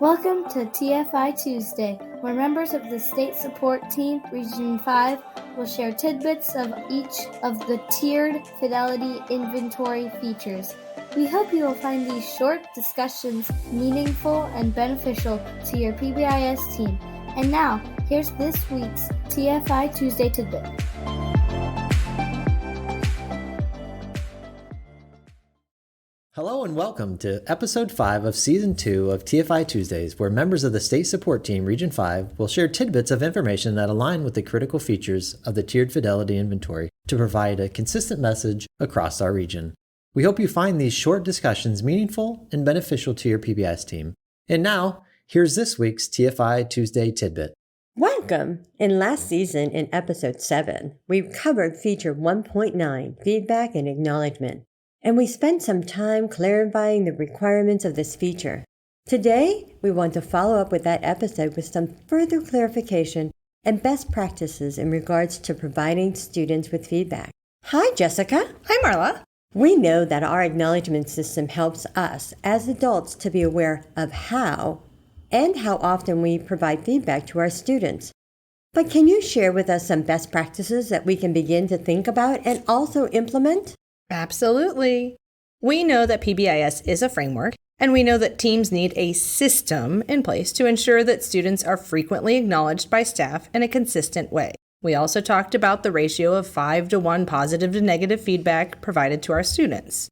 Welcome to TFI Tuesday, where members of the State Support Team, Region 5, will share tidbits of each of the tiered fidelity inventory features. We hope you will find these short discussions meaningful and beneficial to your PBIS team. And now, here's this week's TFI Tuesday tidbit. Hello and welcome to Episode 5 of Season 2 of TFI Tuesdays, where members of the State Support Team, Region 5, will share tidbits of information that align with the critical features of the tiered fidelity inventory to provide a consistent message across our region. We hope you find these short discussions meaningful and beneficial to your PBIS team. And now, here's this week's TFI Tuesday tidbit. Welcome! In last season, in Episode 7, we covered Feature 1.9, Feedback and Acknowledgement. And we spent some time clarifying the requirements of this feature. Today, we want to follow up with that episode with some further clarification and best practices in regards to providing students with feedback. Hi, Jessica. Hi, Marla. We know that our acknowledgement system helps us as adults to be aware of how and how often we provide feedback to our students. But can you share with us some best practices that we can begin to think about and also implement? Absolutely. We know that PBIS is a framework, and we know that teams need a system in place to ensure that students are frequently acknowledged by staff in a consistent way. We also talked about the ratio of 5-to-1 positive to negative feedback provided to our students.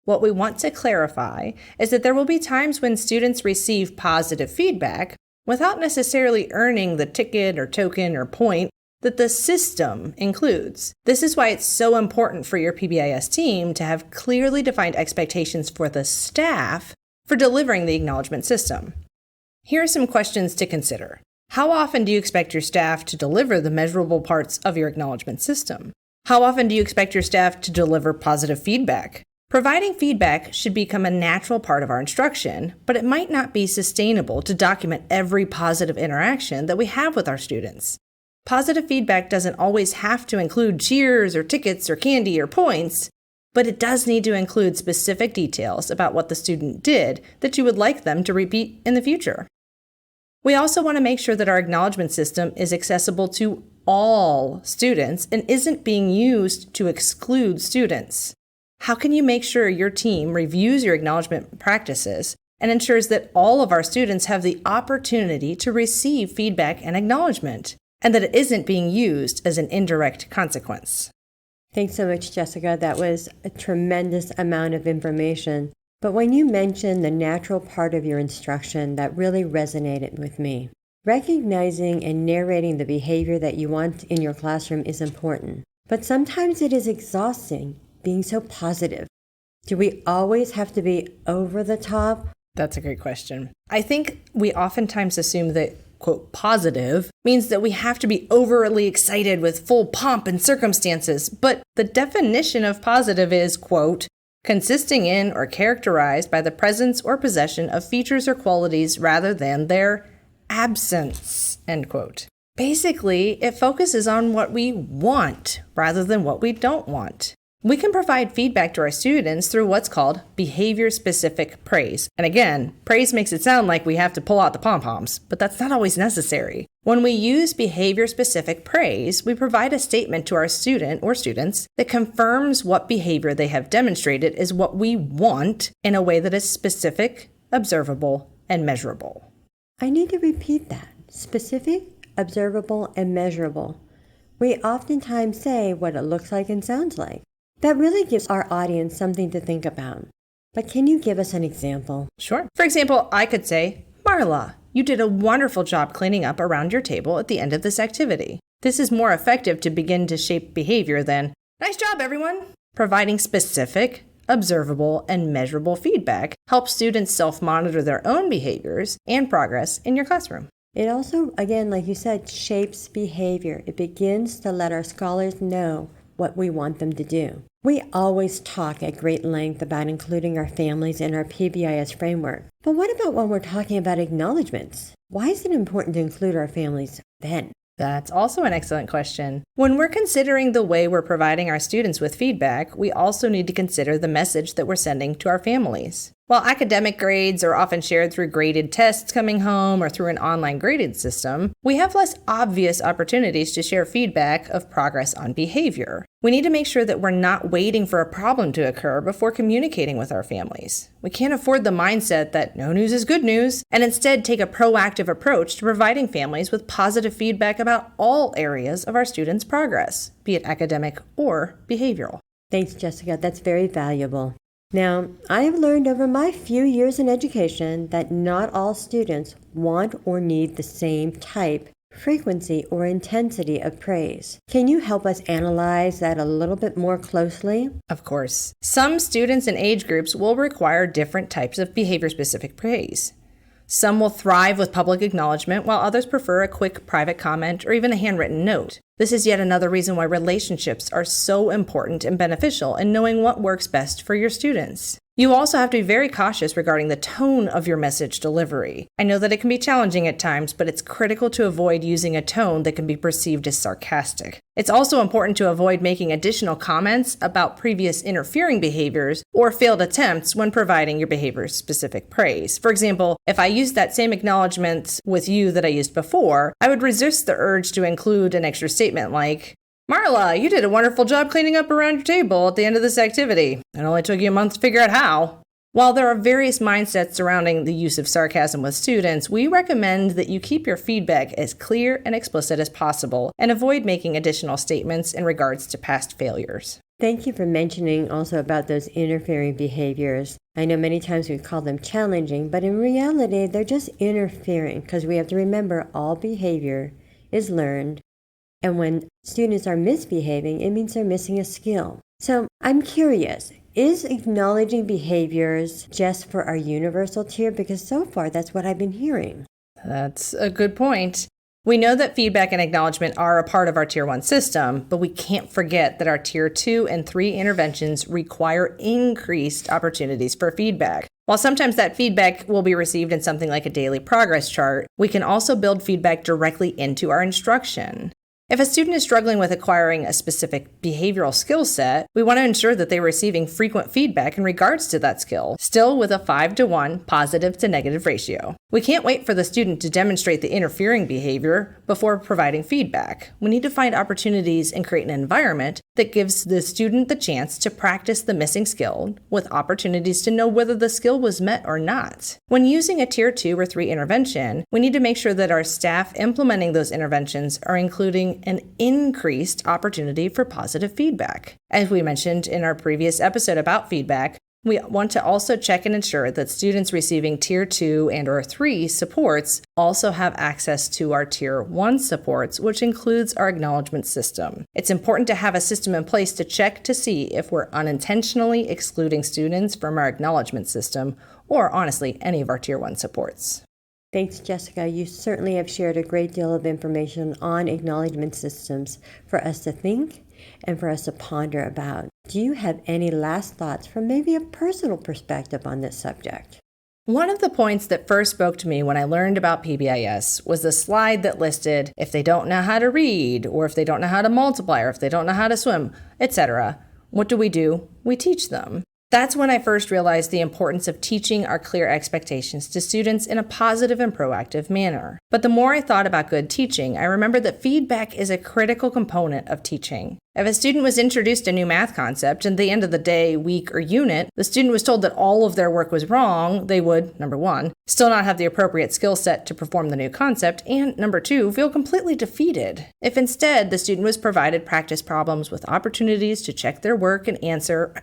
What we want to clarify is that there will be times when students receive positive feedback without necessarily earning the ticket or token or point that the system includes. This is why it's so important for your PBIS team to have clearly defined expectations for the staff for delivering the acknowledgement system. Here are some questions to consider. How often do you expect your staff to deliver the measurable parts of your acknowledgement system? How often do you expect your staff to deliver positive feedback? Providing feedback should become a natural part of our instruction, but it might not be sustainable to document every positive interaction that we have with our students. Positive feedback doesn't always have to include cheers or tickets or candy or points, but it does need to include specific details about what the student did that you would like them to repeat in the future. We also want to make sure that our acknowledgement system is accessible to all students and isn't being used to exclude students. How can you make sure your team reviews your acknowledgement practices and ensures that all of our students have the opportunity to receive feedback and acknowledgement, and that it isn't being used as an indirect consequence? Thanks so much, Jessica. That was a tremendous amount of information. But when you mentioned the natural part of your instruction, that really resonated with me. Recognizing and narrating the behavior that you want in your classroom is important. But sometimes it is exhausting being so positive. Do we always have to be over the top? That's a great question. I think we oftentimes assume that, quote, positive means that we have to be overly excited with full pomp and circumstances, but the definition of positive is, quote, consisting in or characterized by the presence or possession of features or qualities rather than their absence, end quote. Basically, it focuses on what we want rather than what we don't want. We can provide feedback to our students through what's called behavior-specific praise. And again, praise makes it sound like we have to pull out the pom-poms, but that's not always necessary. When we use behavior-specific praise, we provide a statement to our student or students that confirms what behavior they have demonstrated is what we want in a way that is specific, observable, and measurable. I need to repeat that. Specific, observable, and measurable. We oftentimes say what it looks like and sounds like. That really gives our audience something to think about. But can you give us an example? Sure. For example, I could say, Marla, you did a wonderful job cleaning up around your table at the end of this activity. This is more effective to begin to shape behavior than, nice job, everyone. Providing specific, observable, and measurable feedback helps students self-monitor their own behaviors and progress in your classroom. It also, again, like you said, shapes behavior. It begins to let our scholars know what we want them to do. We always talk at great length about including our families in our PBIS framework. But what about when we're talking about acknowledgements? Why is it important to include our families then? That's also an excellent question. When we're considering the way we're providing our students with feedback, we also need to consider the message that we're sending to our families. While academic grades are often shared through graded tests coming home or through an online graded system, we have less obvious opportunities to share feedback of progress on behavior. We need to make sure that we're not waiting for a problem to occur before communicating with our families. We can't afford the mindset that no news is good news, and instead take a proactive approach to providing families with positive feedback about all areas of our students' progress, be it academic or behavioral. Thanks, Jessica. That's very valuable. Now, I have learned over my few years in education that not all students want or need the same type, frequency, or intensity of praise. Can you help us analyze that a little bit more closely? Of course. Some students and age groups will require different types of behavior-specific praise. Some will thrive with public acknowledgement, while others prefer a quick private comment or even a handwritten note. This is yet another reason why relationships are so important and beneficial in knowing what works best for your students. You also have to be very cautious regarding the tone of your message delivery. I know that it can be challenging at times, but it's critical to avoid using a tone that can be perceived as sarcastic. It's also important to avoid making additional comments about previous interfering behaviors or failed attempts when providing your behavior-specific praise. For example, if I used that same acknowledgement with you that I used before, I would resist the urge to include an extra statement like, "Marla, you did a wonderful job cleaning up around your table at the end of this activity. It only took you a month to figure out how." While there are various mindsets surrounding the use of sarcasm with students, we recommend that you keep your feedback as clear and explicit as possible and avoid making additional statements in regards to past failures. Thank you for mentioning also about those interfering behaviors. I know many times we call them challenging, but in reality, they're just interfering because we have to remember all behavior is learned. And when students are misbehaving, it means they're missing a skill. So I'm curious, is acknowledging behaviors just for our universal tier? Because so far, that's what I've been hearing. That's a good point. We know that feedback and acknowledgement are a part of our Tier 1 system, but we can't forget that our Tier 2 and 3 interventions require increased opportunities for feedback. While sometimes that feedback will be received in something like a daily progress chart, we can also build feedback directly into our instruction. If a student is struggling with acquiring a specific behavioral skill set, we want to ensure that they're receiving frequent feedback in regards to that skill, still with a 5-to-1 positive to negative ratio. We can't wait for the student to demonstrate the interfering behavior before providing feedback. We need to find opportunities and create an environment that gives the student the chance to practice the missing skill with opportunities to know whether the skill was met or not. When using a Tier 2 or 3 intervention, we need to make sure that our staff implementing those interventions are including an increased opportunity for positive feedback. As we mentioned in our previous episode about feedback, we want to also check and ensure that students receiving Tier 2 and or 3 supports also have access to our Tier 1 supports, which includes our acknowledgement system. It's important to have a system in place to check to see if we're unintentionally excluding students from our acknowledgement system, or honestly, any of our Tier 1 supports. Thanks, Jessica. You certainly have shared a great deal of information on acknowledgement systems for us to think and for us to ponder about. Do you have any last thoughts from maybe a personal perspective on this subject? One of the points that first spoke to me when I learned about PBIS was the slide that listed if they don't know how to read, or if they don't know how to multiply, or if they don't know how to swim, etc. What do? We teach them. That's when I first realized the importance of teaching our clear expectations to students in a positive and proactive manner. But the more I thought about good teaching, I remembered that feedback is a critical component of teaching. If a student was introduced a new math concept, and at the end of the day, week, or unit, the student was told that all of their work was wrong, they would, number one, still not have the appropriate skill set to perform the new concept, and number two, feel completely defeated. If instead the student was provided practice problems with opportunities to check their work and answer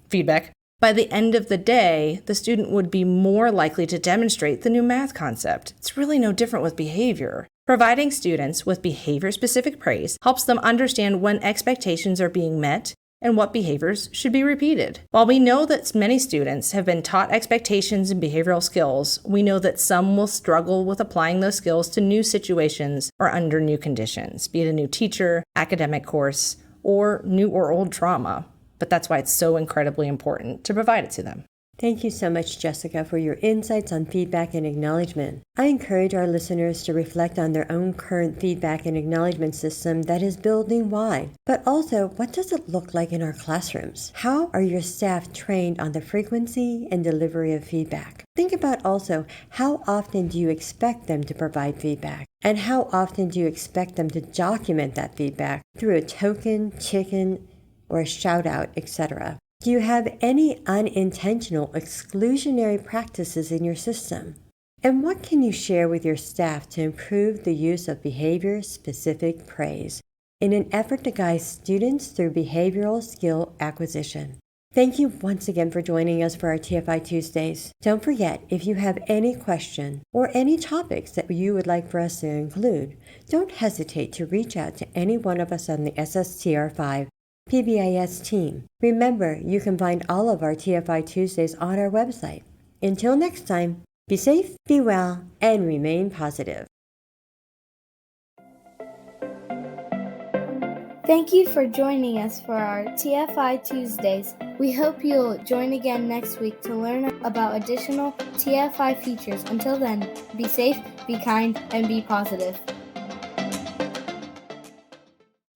feedback, by the end of the day, the student would be more likely to demonstrate the new math concept. It's really no different with behavior. Providing students with behavior-specific praise helps them understand when expectations are being met and what behaviors should be repeated. While we know that many students have been taught expectations and behavioral skills, we know that some will struggle with applying those skills to new situations or under new conditions, be it a new teacher, academic course, or new or old trauma. But that's why it's so incredibly important to provide it to them. Thank you so much, Jessica, for your insights on feedback and acknowledgement. I encourage our listeners to reflect on their own current feedback and acknowledgement system that is building-wide. But also, what does it look like in our classrooms? How are your staff trained on the frequency and delivery of feedback? Think about also, how often do you expect them to provide feedback? And how often do you expect them to document that feedback through a token, chicken, or a shout-out, etc.? Do you have any unintentional exclusionary practices in your system? And what can you share with your staff to improve the use of behavior-specific praise in an effort to guide students through behavioral skill acquisition? Thank you once again for joining us for our TFI Tuesdays. Don't forget, if you have any question or any topics that you would like for us to include, don't hesitate to reach out to any one of us on the SSTR5 PBIS team. Remember, you can find all of our TFI Tuesdays on our website. Until next time, be safe, be well, and remain positive. Thank you for joining us for our TFI Tuesdays. We hope you'll join again next week to learn about additional TFI features. Until then, be safe, be kind, and be positive.